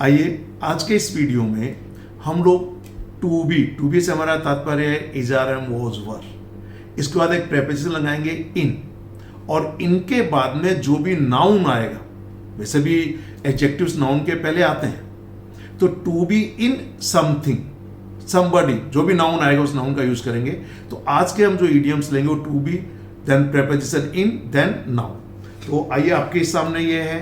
आइए आज के इस वीडियो में हम लोग टू बी से हमारा तात्पर्य है is are am was were, इसके बाद एक प्रेपोजिशन लगाएंगे इन, और इनके बाद में जो भी नाउन आएगा, वैसे भी एडजेक्टिव्स नाउन के पहले आते हैं, तो to be in something somebody, जो भी नाउन आएगा उस नाउन का यूज करेंगे। तो आज के हम जो इडियम्स लेंगे वो to be then preposition in then noun. तो आइए आपके सामने ये है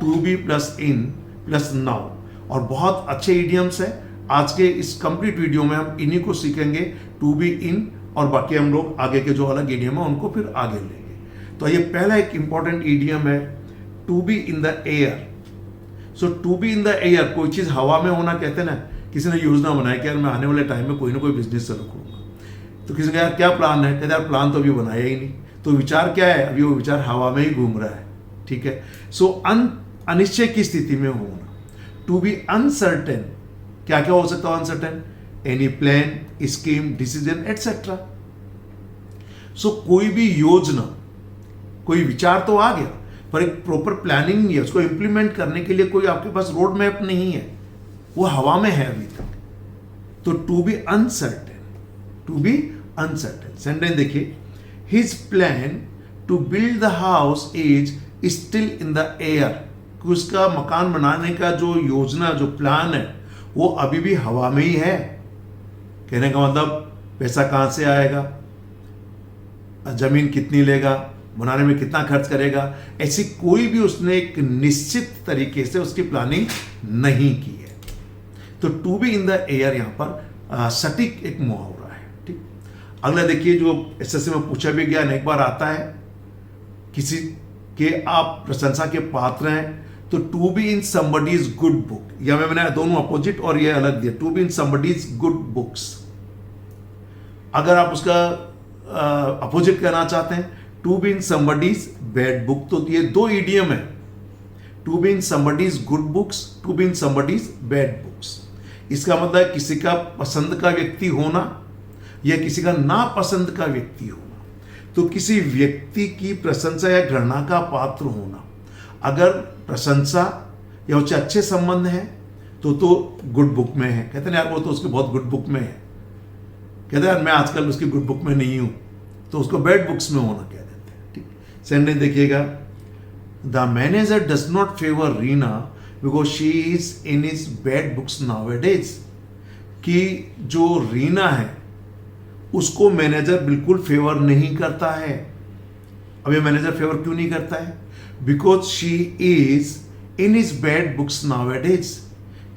to be plus in plus noun, और बहुत अच्छे इडियम्स है। आज के इस कंप्लीट वीडियो में हम इन्हीं को सीखेंगे, टू बी इन, और बाकी हम लोग आगे के जो अलग इडियम है उनको फिर आगे लेंगे। तो ये पहला एक इंपॉर्टेंट इडियम है to be in the air. So to be in the air, कोई चीज हवा में होना, कहते हैं ना, किसी ने योजना बनाया कि यार मैं आने वाले टाइम में कोई ना कोई बिजनेस चालू करूंगा, तो किसी ने यार क्या प्लान है, कहते यार प्लान तो अभी बनाया ही नहीं, तो विचार क्या है, अभी वो विचार हवा में ही घूम रहा है। ठीक है, सो अनिश्चय की स्थिति में होना। टू बी अनसर्टेन, क्या क्या हो सकता है uncertain, any plan, scheme, decision etcetera. So कोई भी योजना, कोई विचार तो आ गया, पर एक प्रॉपर प्लानिंग नहीं है, उसको इंप्लीमेंट करने के लिए कोई आपके पास रोड मैप नहीं है, वो हवा में है अभी तक। तो to be uncertain, to be uncertain. Sentence देखिए, his plan to build the house is still in the air, उसका मकान बनाने का जो योजना, जो प्लान है, वो अभी भी हवा में ही है। कहने का मतलब पैसा कहां से आएगा, जमीन कितनी लेगा, बनाने में कितना खर्च करेगा, ऐसी कोई भी उसने एक निश्चित तरीके से उसकी प्लानिंग नहीं की है। तो to be in the air यहां पर सटीक एक मुहावरा है। ठीक, अगला देखिए जो एसएससी में पूछा भी गया, एक बार आता है, किसी के आप प्रशंसा के पात्र हैं, तो to be in somebody's good book, या मैंने दोनों अपोजिट और ये अलग दिया, to be in somebody's good books. अगर आप उसका अपोजिट करना चाहते हैं, to be in somebody's bad book, तो ये दो इडियम है, to be in somebody's good books, to be in somebody's bad books. इसका मतलब है किसी का पसंद का व्यक्ति होना या किसी का नापसंद का व्यक्ति होना। तो किसी व्यक्ति की प्रशंसा या घृणा का पात्र होना, अगर प्रशंसा या उससे अच्छे संबंध है तो गुड बुक में है, कहते हैं यार वो तो उसकी बहुत गुड बुक में है, कहते हैं यार मैं आजकल उसकी गुड बुक में नहीं हूं, तो उसको बैड बुक्स में होना कह देते हैं। ठीक, सेंटेंस देखिएगा, the manager does not favour Reena because she is in his bad books nowadays, कि जो रीना है उसको मैनेजर बिल्कुल फेवर नहीं करता है। अब ये मैनेजर फेवर क्यों नहीं करता है, because she is in his bad books nowadays,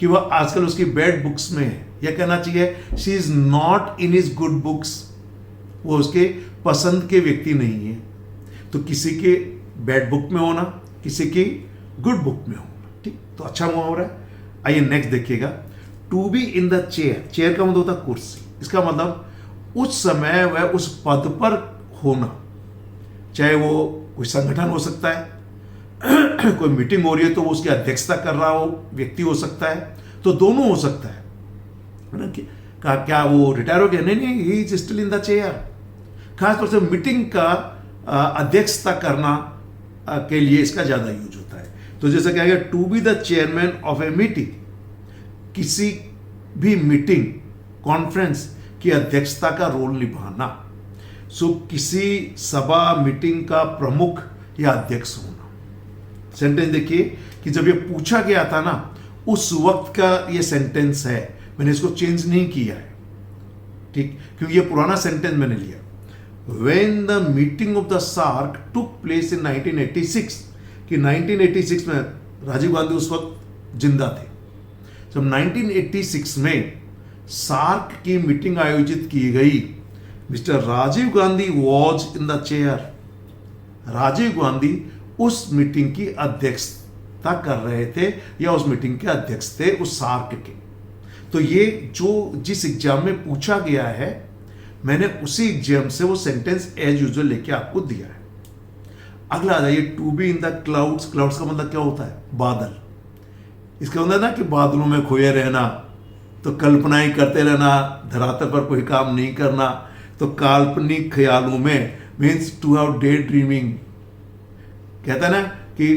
कि वह आजकल उसकी बैड बुक्स में है, या कहना चाहिए she is not in his good books, वो उसके पसंद के व्यक्ति नहीं है। तो किसी के बैड बुक में होना, किसी की गुड बुक में होना। ठीक, तो अच्छा मुहावरा है। आइए नेक्स्ट देखिएगा, to be in the chair. Chair का मतलब होता है कुर्सी, इसका मतलब उस समय वह उस पद पर होना, चाहे वो कोई संगठन हो सकता है, कोई मीटिंग हो रही है तो वो उसकी अध्यक्षता कर रहा हो व्यक्ति हो सकता है, तो दोनों हो सकता है ना। क्या वो रिटायर हो गया, नहीं, he is still in the chair. खासतौर से मीटिंग का अध्यक्षता करना के लिए इसका ज्यादा यूज होता है। तो जैसे क्या है, to be the chairman of a meeting, किसी भी मीटिंग कॉन्फ्रेंस की अध्यक्षता का रोल निभाना। सो किसी सभा मीटिंग का प्रमुख या अध्यक्ष होना। सेंटेंस देखिए कि जब ये पूछा गया था ना, उस वक्त का ये सेंटेंस है, मैंने इसको चेंज नहीं किया है। ठीक, क्योंकि ये पुराना सेंटेंस मैंने लिया। When the meeting of the SAARC took place in 1986, कि 1986 में राजीव गांधी उस वक्त जिंदा थे। जब 1986 में सार्क की मीटिंग आयोजित की गई, mister Rajiv Gandhi was in the chair. Rajiv Gandhi उस मीटिंग की अध्यक्षता कर रहे थे, या उस मीटिंग के अध्यक्ष थे उस सार्क के। तो ये जो जिस एग्जाम में पूछा गया है, मैंने उसी एग्जाम से वो सेंटेंस एज यूजुअल लेके आपको दिया है। अगला आ जाइए, to be in the clouds. Clouds का मतलब क्या होता है, बादल। इसका मतलब ना कि बादलों में खोए रहना, तो कल्पनाएं करते रहना, धरातल पर कोई काम नहीं करना, तो काल्पनिक ख्यालों में, means to have day dreaming. कहता है ना कि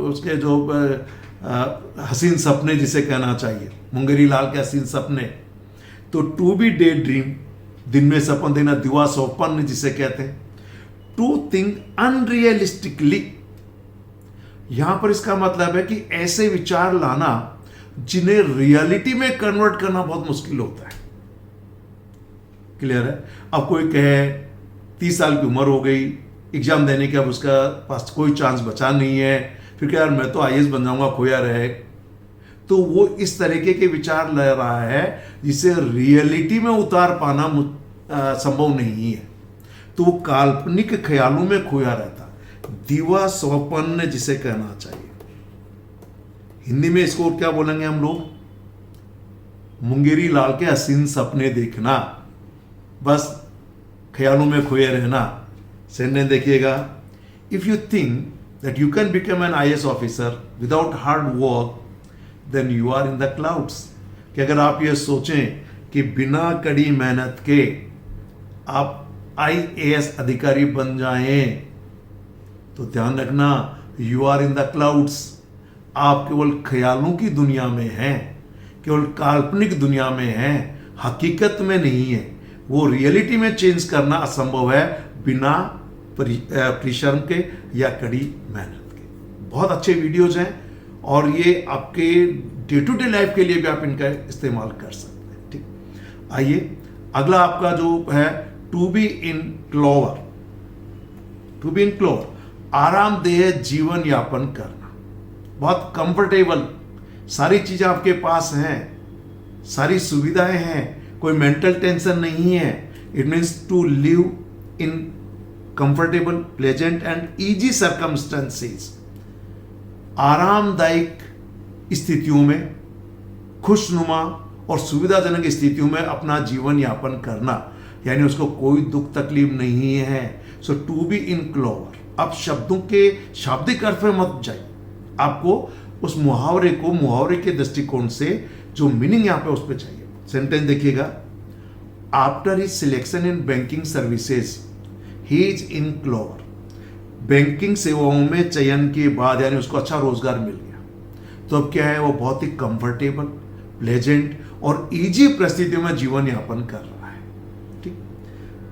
उसके जो हसीन सपने जिसे कहना चाहिए, मुंगेरी लाल के हसीन सपने। तो टू बी डे ड्रीम, दिन में सपन देना, दिवा स्वप्न जिसे कहते हैं। टू थिंक अनरियलिस्टिकली, यहां पर इसका मतलब है कि ऐसे विचार लाना जिन्हें रियलिटी में कन्वर्ट करना बहुत मुश्किल होता है। क्लियर है? अब कोई कहे 30 साल की उम्र हो गई, एग्जाम देने के अब उसका पास कोई चांस बचा नहीं है, फिर क्या यार मैं तो आईएएस बन जाऊंगा, खोया रहे। तो वो इस तरीके के विचार ले रहा है जिसे रियलिटी में उतार पाना संभव नहीं है, तो वो काल्पनिक ख्यालों में खोया रहता, दिवा स्वप्न जिसे कहना चाहिए। हिंदी में इसको क्या बोलेंगे हम लोग? मुंगेरी लाल के हसीन सपने देखना, बस ख्यालों में खोए रहना। सेंटेंस देखिएगा, if you think that you can become an IAS officer without hard work then you are in the clouds. कि अगर आप ये सोचें कि बिना कड़ी मेहनत के आप आईएएस अधिकारी बन जाएं, तो ध्यान रखना, you are in the clouds. आप केवल ख्यालों की दुनिया में हैं, केवल काल्पनिक दुनिया में हैं, हकीकत में नहीं है। वो रियलिटी में चेंज करना असंभव है बिना परिश्रम के या कड़ी मेहनत के। बहुत अच्छे वीडियोज हैं और ये आपके डे टू डे लाइफ के लिए भी आप इनका इस्तेमाल कर सकते हैं। ठीक, आइए अगला आपका जो है to be in clover. To be in clover, आरामदेह जीवन यापन करना, बहुत कंफर्टेबल, सारी चीजें आपके पास हैं, सारी सुविधाएं हैं, कोई मेंटल टेंशन नहीं है। It means to live in comfortable, pleasant and easy circumstances. आरामदायक स्थितियों में, खुशनुमा और सुविधाजनक स्थितियों में अपना जीवन यापन करना, यानी उसको कोई दुख तकलीफ नहीं है। सो टू बी इन क्लोवर। अब शब्दों के शाब्दिक अर्थ में मत जाइए, आपको उस मुहावरे को मुहावरे के दृष्टिकोण से जो मीनिंग यहां पे उस पर चाहिए। सेंटेंस देखिएगा, after his selection in banking services he is in clover. Banking सेवाओं में चयन के बाद यानी उसको अच्छा रोजगार मिल गया, तो अब क्या है, वो बहुत ही कंफर्टेबल, प्लेजेंट और इजी परिस्थितियों में जीवन यापन कर रहा है। ठीक,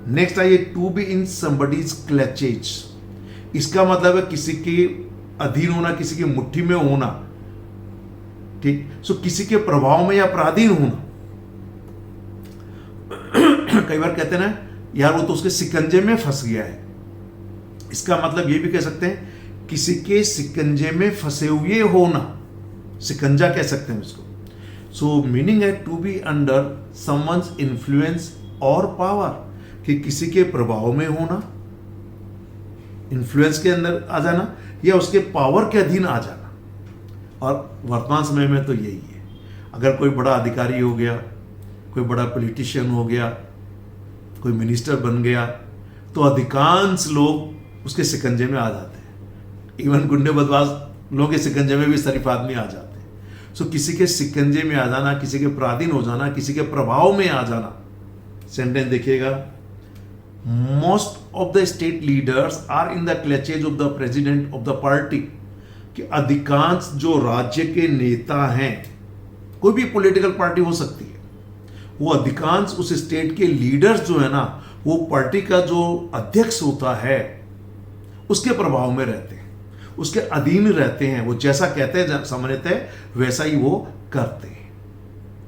नेक्स्ट आइए, to be in somebody's clutches. इसका मतलब है किसी के अधीन होना, किसी की मुट्ठी में होना। ठीक, सो किसी के प्रभाव में या पराधीन होना। कई बार कहते हैं ना, यार वो तो उसके सिकंजे में फंस गया है। इसका मतलब ये भी कह सकते हैं किसी के सिकंजे में फंसे हुए होना, सिकंजा कह सकते हैं इसको। सो मीनिंग है to be under someone's influence और पावर, कि किसी के प्रभाव में होना, इन्फ्लुएंस के अंदर आ जाना या उसके पावर के अधीन आ जाना। और वर्तमान समय में तो यही है, अगर कोई बड़ा अधिकारी हो गया, कोई बड़ा पॉलिटिशियन हो गया, कोई मिनिस्टर बन गया, तो अधिकांश लोग उसके शिकंजे में आ जाते हैं। इवन गुंडे बदमाश लोगों के शिकंजे में भी शरीफ आदमी आ जाते हैं। सो किसी के शिकंजे में आ जाना, किसी के पराधीन हो जाना, किसी के प्रभाव में आ जाना। सेंटेंस देखिएगा, most of the state leaders are in the clutches of the president of the party. कि अधिकांश जो राज्य के नेता हैं, कोई भी पॉलिटिकल पार्टी हो सकती है, वो अधिकांश उस स्टेट के लीडर्स जो है ना, वो पार्टी का जो अध्यक्ष होता है उसके प्रभाव में रहते हैं, उसके अधीन रहते हैं। वो जैसा कहते हैं, समझते हैं, वैसा ही वो करते हैं।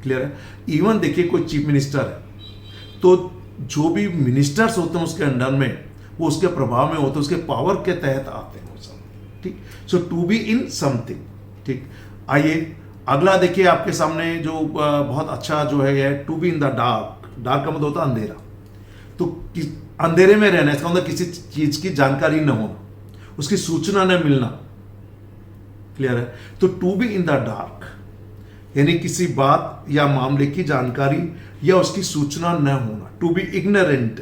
क्लियर है? इवन देखिए कोई चीफ मिनिस्टर है, तो जो भी मिनिस्टर्स होते हैं उसके अंडर में, वो उसके प्रभाव में होते हैं, उसके पावर के तहत आते हैं वो सब। ठीक, सो टू बी इन समथिंग। ठीक, आइए अगला देखिए आपके सामने जो बहुत अच्छा जो है, ये to be in the dark. Dark का मतलब होता है अंधेरा। तो अंधेरे में रहना, इसका मतलब किसी चीज की जानकारी न होना, उसकी सूचना न मिलना। क्लियर है? तो to be in the dark यानी किसी बात या मामले की जानकारी या उसकी सूचना न होना। टू बी इग्नोरेंट,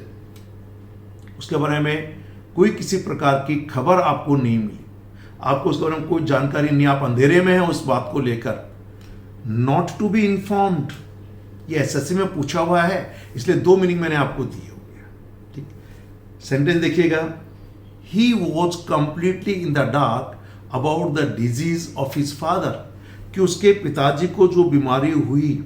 उसके बारे में कोई किसी प्रकार की खबर आपको नहीं मिली, आपको उसके बारे में कोई जानकारी नहीं, आप अंधेरे में हैं उस बात को लेकर। नॉट टू बी इन्फॉर्म्ड, ये एसएससी में पूछा हुआ है, इसलिए दो मीनिंग मैंने आपको दिए हो गया। ठीक, सेंटेंस देखिएगा, he was completely in the dark about the disease of his father. कि उसके पिताजी को जो बीमारी हुई,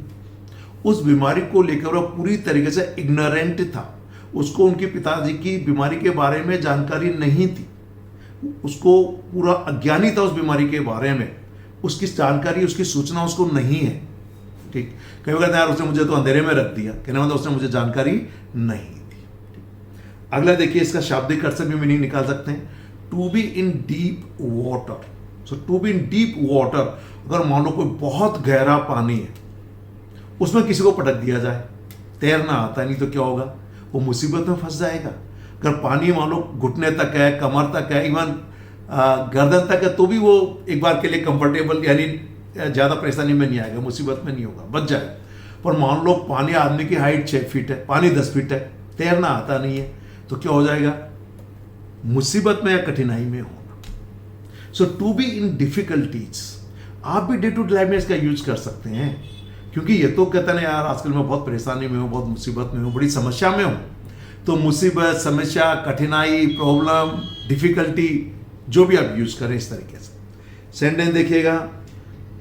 उस बीमारी को लेकर वह पूरी तरीके से इग्नोरेंट था। उसको उनके पिताजी की बीमारी के बारे में जानकारी नहीं थी, उसको पूरा अज्ञानी था उस बीमारी के बारे में, उसकी जानकारी, उसकी सूचना उसको नहीं है। ठीक, कई बार कहते हैं यार उसने मुझे तो अंधेरे में रख दिया, कहने मतलब उसने मुझे जानकारी नहीं दी। अगला देखिए, इसका शाब्दिक अर्थ से भी मीनिंग निकाल सकते हैं, to be in deep water. So to be in deep water, अगर मान लो कोई बहुत गहरा पानी है, उसमें किसी को पटक दिया जाए, तैरना आता नहीं तो क्या होगा, वो मुसीबत में फंस जाएगा। अगर पानी मान लो घुटने तक है, कमर तक है, इवन गर्दन तक है, तो भी वो एक बार के लिए कंफर्टेबल यानी ज़्यादा परेशानी में नहीं आएगा, मुसीबत में नहीं होगा, बच जाएगा। पर मान लो पानी, आदमी की हाइट 6 फीट है, पानी 10 फीट है, तैरना आता नहीं है, तो क्या हो जाएगा, मुसीबत में या कठिनाई में होना। सो टू बी इन डिफिकल्टीज, आप भी डे टू डे लाइफ में इसका यूज कर सकते हैं, क्योंकि ये तो कहते हैं यार आजकल मैं बहुत परेशानी में हूँ, बहुत मुसीबत में हूँ, बड़ी समस्या में हूँ। तो मुसीबत, समस्या, कठिनाई, प्रॉब्लम, डिफिकल्टी, जो भी आप यूज करें इस तरीके से। सेंटेंस देखिएगा,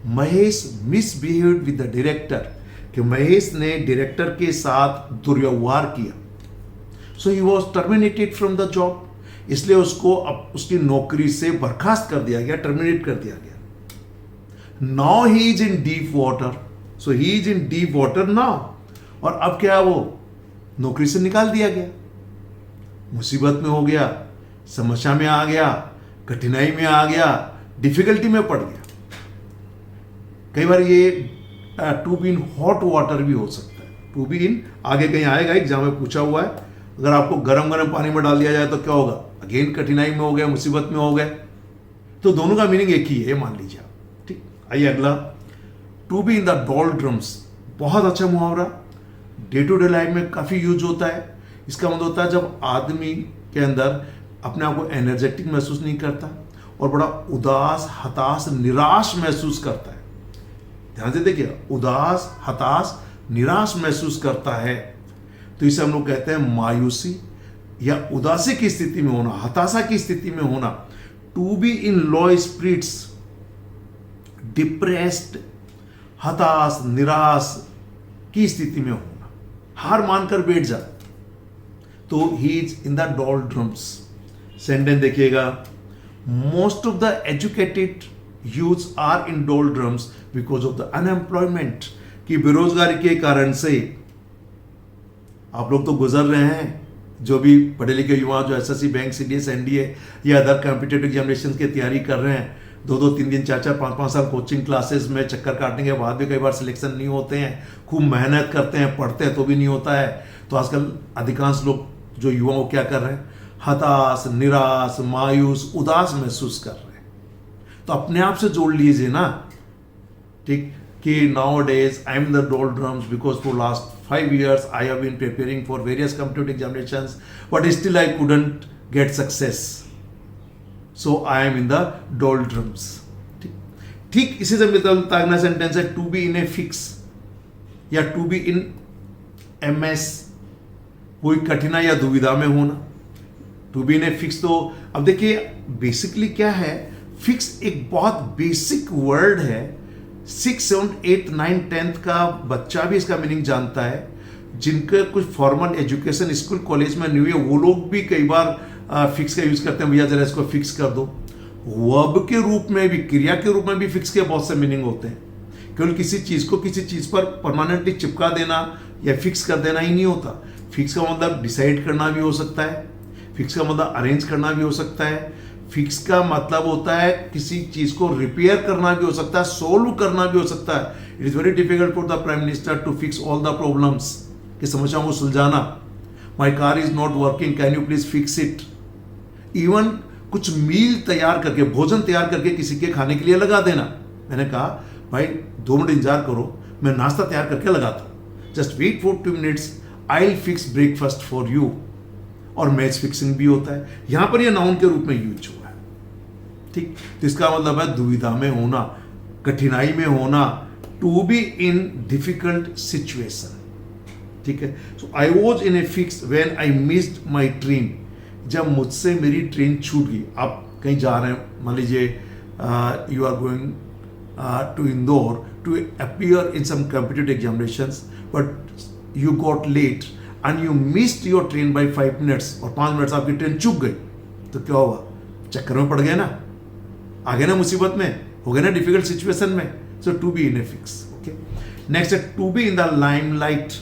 Mahesh misbehaved with the director, कि महेश ने डायरेक्टर के साथ दुर्व्यवहार किया। So he was terminated from the job, इसलिए उसको अब उसकी नौकरी से बर्खास्त कर दिया गया, टर्मिनेट कर दिया गया। Now he is in deep water, so he is in deep water now, और अब क्या, वो नौकरी से निकाल दिया गया, मुसीबत में हो गया, समस्या में आ गया, कठिनाई में आ गया, डिफिकल्टी में पड़ गया। कई बार ये to be in hot water भी हो सकता है, टू बी इन, आगे कहीं आएगा एग्जाम में पूछा हुआ है, अगर आपको गरम गरम पानी में डाल दिया जाए तो क्या होगा, अगेन कठिनाई में हो गए, मुसीबत में हो गए। तो दोनों का मीनिंग एक ही है, मान लीजिए आप। ठीक, आइए अगला, टू बी इन द डोल्ड्रम्स, बहुत अच्छा मुहावरा, डे टू डे लाइफ में काफ़ी यूज होता है। इसका मतलब होता है जब आदमी के अंदर अपने आप को एनर्जेटिक महसूस नहीं करता और बड़ा उदास, हताश, निराश महसूस करता है। ध्यान से देखिए, उदास, हताश, निराश महसूस करता है, तो इसे हम लोग कहते हैं मायूसी या उदासी की स्थिति में होना, हताशा की स्थिति में होना। To be in low spirits, depressed, हताश, निराश की स्थिति में होना, हार मानकर बैठ जा, तो he is in the doldrums. Sentence देखिएगा, most of the educated youth are in doldrums because of the unemployment, कि बेरोजगारी के कारण से आप लोग तो गुजर रहे हैं, जो भी पढ़े लिखे युवा जो एसएससी, बैंक, सीडीएस, एनडीए या अदर कॉम्पिटिटिव एग्जामिनेशन की तैयारी कर रहे हैं, 2-2, 3 दिन, 4-4, 5-5 साल कोचिंग क्लासेस में चक्कर काटने के बाद भी कई बार सिलेक्शन नहीं होते हैं, खूब मेहनत करते हैं, पढ़ते हैं तो भी नहीं होता है। तो आजकल अधिकांश लोग जो युवा वो क्या कर रहे हैं, हताश, निराश, मायूस, उदास महसूस कर रहे हैं। तो अपने आप से जोड़ लीजिए ना, ठीक, कि nowadays I am the doldrums because for last 5 years I have been preparing for various competitive examinations, but still I couldn't get success, so I am in the doldrums। ठीक इसी से मिलता अगला सेंटेंस है, to be in a fix या to be in mess, कोई कठिनाई या दुविधा में होना। To be in a fix, तो अब देखिए बेसिकली क्या है, फिक्स एक बहुत बेसिक वर्ड है, 6, 7, 8, 9, 10 का बच्चा भी इसका मीनिंग जानता है। जिनका कुछ फॉर्मल एजुकेशन स्कूल कॉलेज में नहीं हुई है, वो लोग भी कई बार फिक्स का यूज करते हैं, भैया जरा इसको फिक्स कर दो। वर्ब के रूप में भी, क्रिया के रूप में भी फिक्स के बहुत से मीनिंग होते हैं। केवल किसी चीज को किसी चीज पर परमानेंटली चिपका देना या फिक्स कर देना ही नहीं होता। फिक्स का मतलब डिसाइड करना भी हो सकता है, फिक्स का मतलब अरेंज करना भी हो सकता है, फिक्स का मतलब होता है किसी चीज को रिपेयर करना भी हो सकता है, सोल्व करना भी हो सकता है। It is very difficult for the prime minister to fix all the problems, कि समस्याओं को सुलझाना। My car is not working, can you please fix it. Even कुछ मील तैयार करके, भोजन तैयार करके किसी के खाने के लिए लगा देना। मैंने कहा भाई 2 मिनट इंतजार करो, मैं नाश्ता तैयार करके लगाता हूँ, just wait for 2 minutes, I will fix breakfast for you. और मैच फिक्सिंग भी होता है, यहां पर यह नाउन के रूप में यूज हुआ है। ठीक, तो इसका मतलब है दुविधा में होना, कठिनाई में होना, to be in difficult situation. ठीक है, so I was in a fix when I missed my train, जब मुझसे मेरी ट्रेन छूट गई। आप कहीं जा रहे हैं, मान लीजिए you are going to Indore to appear in some competitive examinations, but you got late and you missed your train by 5 minutes और 5 मिनट आपकी ट्रेन चूक गई, तो क्या हुआ? चक्कर में पड़ गए ना, आ गए ना मुसीबत में, हो गए ना डिफिकल्ट सिचुएशन में. So to be in a fix. Okay, next है to be in the limelight.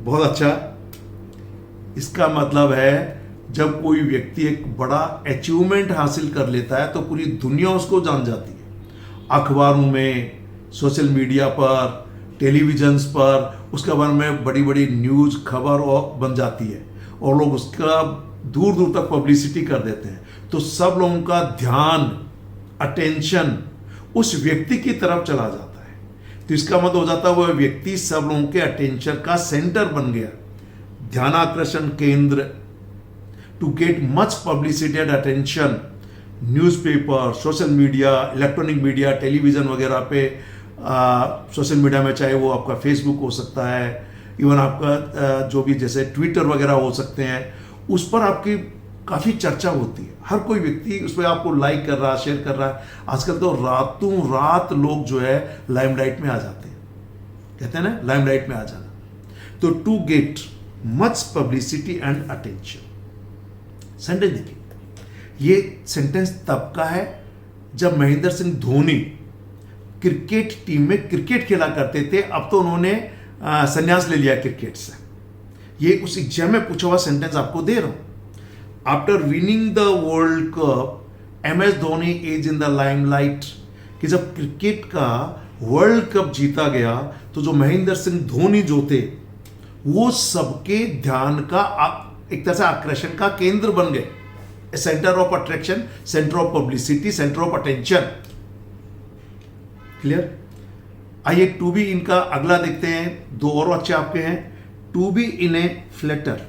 बहुत अच्छा. इसका मतलब है जब कोई व्यक्ति एक बड़ा अचीवमेंट हासिल कर लेता है तो पूरी दुनिया उसको जान जाती है. अखबारों में, सोशल मीडिया पर, टेलीविजन्स पर उसके बारे में बड़ी बड़ी न्यूज़ खबर बन जाती है और लोग उसका दूर दूर तक पब्लिसिटी कर देते हैं. तो सब लोगों का ध्यान, अटेंशन उस व्यक्ति की तरफ चला जाता है. तो इसका मतलब हो जाता है वह व्यक्ति सब लोगों के अटेंशन का सेंटर बन गया, ध्यानाकर्षण केंद्र. To get much publicity and attention, newspaper, social media, electronic media, television वगैरह पे, सोशल मीडिया में चाहे वो आपका फेसबुक हो सकता है, इवन आपका जो भी जैसे ट्विटर वगैरह हो सकते हैं, उस पर आपकी काफ़ी चर्चा होती है. हर कोई व्यक्ति उस पर आपको लाइक कर रहा है, शेयर कर रहा है. आजकल तो रातों रात लोग जो है लाइमलाइट में आ जाते हैं, कहते हैं ना लाइमलाइट में आ जाना. तो to get much publicity and attention. Sentence देखिए, ये सेंटेंस तब का है जब महेंद्र सिंह धोनी क्रिकेट टीम में क्रिकेट खेला करते थे. अब तो उन्होंने संन्यास ले लिया क्रिकेट से. ये उस एग्जाम में पूछा हुआ सेंटेंस आपको दे रहा हूं. After winning the world cup, MS Dhoni is in the limelight. कि जब क्रिकेट का वर्ल्ड कप जीता गया तो जो महेंद्र सिंह धोनी जो थे वो सबके ध्यान का एक तरह से आकर्षण का केंद्र बन गए. Centre of attraction, centre of publicity, centre of attention. Clear? आइए टू बी इनका अगला देखते हैं. दो और अच्छे आपके हैं. To be in a flutter.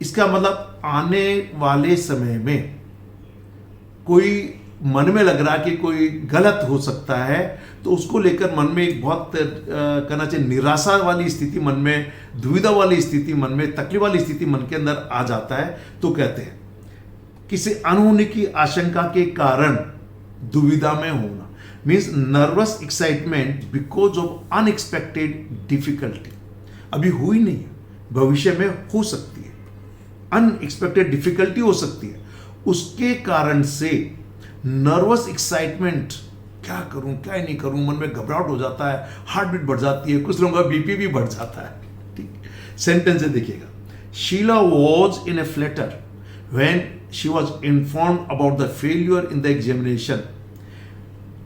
इसका मतलब आने वाले समय में कोई मन में लग रहा कि कोई गलत हो सकता है तो उसको लेकर मन में एक बहुत कहना चाहिए निराशा वाली स्थिति मन में, दुविधा वाली स्थिति मन में, तकलीफ वाली स्थिति मन के अंदर आ जाता है. तो कहते हैं किसी अनहोनी की आशंका के कारण दुविधा में होना. Means nervous excitement because of unexpected difficulty. अभी हुई नहीं है, भविष्य में हो सकती है. अनएक्सपेक्टेड डिफिकल्टी हो सकती है, उसके कारण से नर्वस एक्साइटमेंट, क्या करूं क्या नहीं करूं, मन में घबराहट हो जाता है, हार्ट बीट बढ़ जाती है, कुछ लोगों का बीपी भी बढ़ जाता है. ठीक. सेंटेंस से देखिएगा. Sheela was in a flutter when she was informed about the failure in the examination.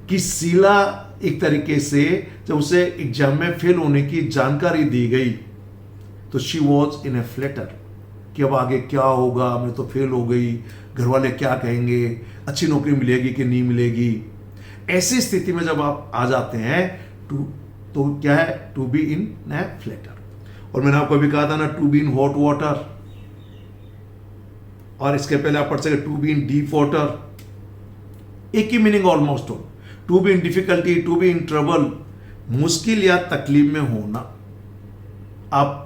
कि शीला एक तरीके से जब उसे एग्जाम में फेल होने की जानकारी दी गई तो she was in a Flutter कि अब आगे क्या होगा, मैं तो फेल हो गई, घर वाले क्या कहेंगे, अच्छी नौकरी मिलेगी कि नहीं मिलेगी. ऐसी स्थिति में जब आप आ जाते हैं तो क्या है? To be in a flutter. और मैंने आपको अभी कहा था ना to be in hot water, और इसके पहले आप पढ़ सकते to be in deep water. एक ही मीनिंग ऑलमोस्ट हो. To be in difficulty, to be in trouble, मुश्किल या तकलीफ में होना. आप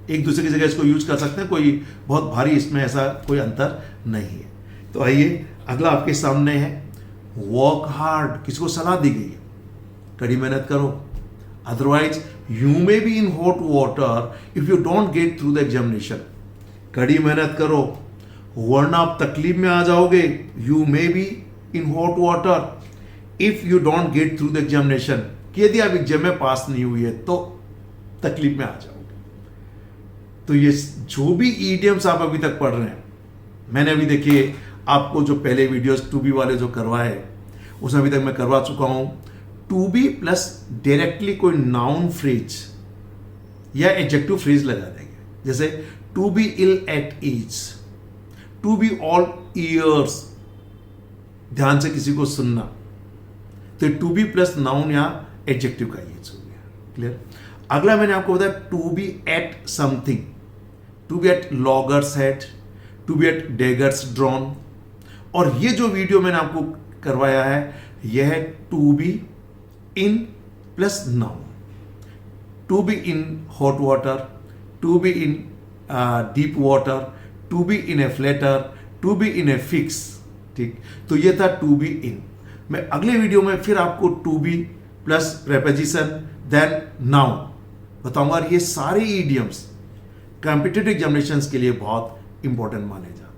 एक दूसरे की जगह इसको यूज कर सकते हैं, कोई बहुत भारी इसमें ऐसा कोई अंतर नहीं है. तो आइए अगला आपके सामने है वर्क हार्ड. किसको सलाह दी गई है? कड़ी मेहनत करो, otherwise you may be in hot water if you don't get through the examination. कड़ी मेहनत करो वरना आप तकलीफ में आ जाओगे. You may be in hot water if you don't get through the examination. कि यदि आप एग्जाम में पास नहीं हुई है तो तकलीफ में आ जाओगे. तो ये जो भी ईडियम्स आप अभी तक पढ़ रहे हैं, मैंने अभी देखिए आपको जो पहले वीडियोस टू बी वाले जो करवाए उसमें अभी तक मैं करवा चुका हूं. टू बी प्लस डायरेक्टली कोई नाउन फ्रेज या एडजेक्टिव फ्रेज लगा देंगे. जैसे to be ill at ease, to be all ears, ध्यान से किसी को सुनना. तो टू बी प्लस नाउन या एडजेक्टिव का यूज हो गया. क्लियर? अगला मैंने आपको बताया to be at something. To be at loggerheads, to be at daggers drawn. और ये जो वीडियो मैंने आपको करवाया है यह है to be in plus noun. To be in hot water, to be in deep water, to be in a flutter, to be in a fix. ठीक. तो ये था टू बी इन. मैं अगले वीडियो में फिर आपको to be plus preposition then noun बताऊंगा। और ये सारे ईडियम्स कॉम्पिटिटिव एग्जामिनेशंस के लिए बहुत इंपॉर्टेंट माने जाते हैं।